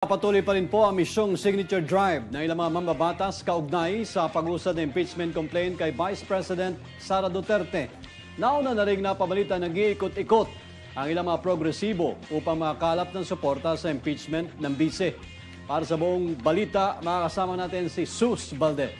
Patuloy pa rin po ang misyong signature drive ng ilang mga mambabatas kaugnay sa pag-usad ng impeachment complaint kay Vice President Sara Duterte. Nauna na rin napabalita nag-iikot-ikot ang ilang mga progresibo upang makakalap ng suporta sa impeachment ng bise. Para sa buong balita, makakasama natin si Sus Valdez.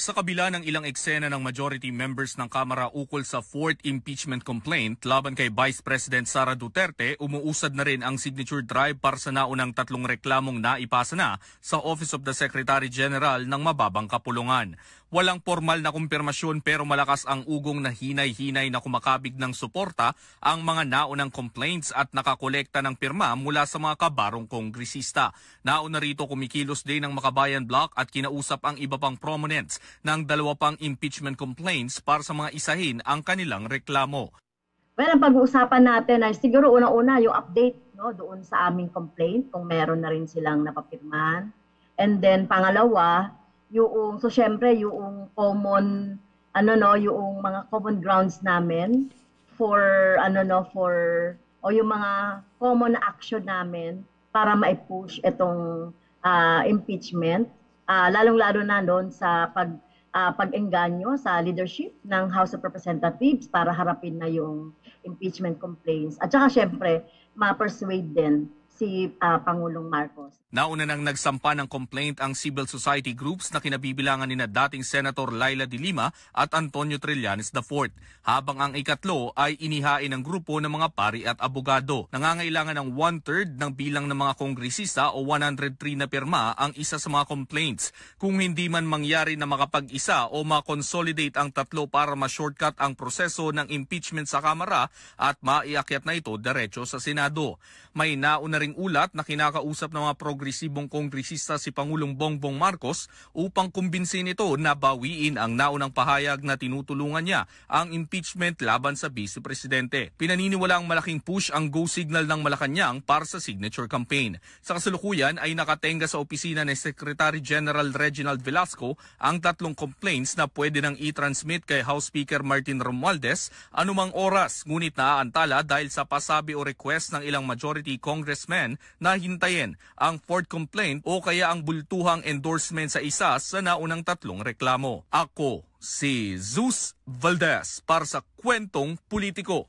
Sa kabila ng ilang eksena ng majority members ng Kamara ukol sa fourth impeachment complaint laban kay Vice President Sara Duterte, umuusad na rin ang signature drive para sa naunang tatlong reklamong naipasa na sa Office of the Secretary General ng mababang kapulungan. Walang formal na kumpirmasyon pero malakas ang ugong na hinay-hinay na kumakabig ng suporta ang mga naunang complaints at nakakolekta ng pirma mula sa mga kabarong kongresista. Nauna rito kumikilos din ng Makabayan Bloc at kinausap ang iba pang prominents ng dalawa pang impeachment complaints para sa mga isahin ang kanilang reklamo. Well, ang pag-uusapan natin ay siguro una-una yung update doon sa aming complaint kung meron na rin silang napapirmahan. And then pangalawa, yung syempre yung common yung mga common grounds namin for yung mga common action namin para mai-push itong impeachment, lalong-lalo na doon sa pag-engganyo sa leadership ng House of Representatives para harapin na yung impeachment complaints. At saka syempre, ma-persuade din si Pangulong Marcos. Nauna nang nagsampa ng complaint ang civil society groups na kinabibilangan ni dating Senator Laila De Lima at Antonio Trillanes IV, habang ang ikatlo ay inihain ng grupo ng mga pari at abogado. Nangangailangan ng 1/3 ng bilang ng mga kongresista o 103 na pirma ang isa sa mga complaints. Kung hindi man mangyari na makapag-isa o makonsolidate ang tatlo para ma-shortcut ang proseso ng impeachment sa Kamara at maiakyat na ito diretso sa Senado. May nauna ring ulat na kinakausap ng mga progresibong kongresista si Pangulong Bongbong Marcos upang kumbinsin ito na bawiin ang naunang pahayag na tinutulungan niya ang impeachment laban sa Vice Presidente. Pinaniniwala ang malaking push ang go signal ng Malacanang para sa signature campaign. Sa kasalukuyan ay nakatenga sa opisina ni Secretary General Reginald Velasco ang tatlong complaints na pwede nang i-transmit kay House Speaker Martin Romualdez anumang oras, ngunit naaantala dahil sa pasabi o request ng ilang majority congressmen na hintayin ang fourth complaint o kaya ang bultuhang endorsement sa isa sa naunang tatlong reklamo. Ako si Sus Valdez para sa Kwentong Politiko.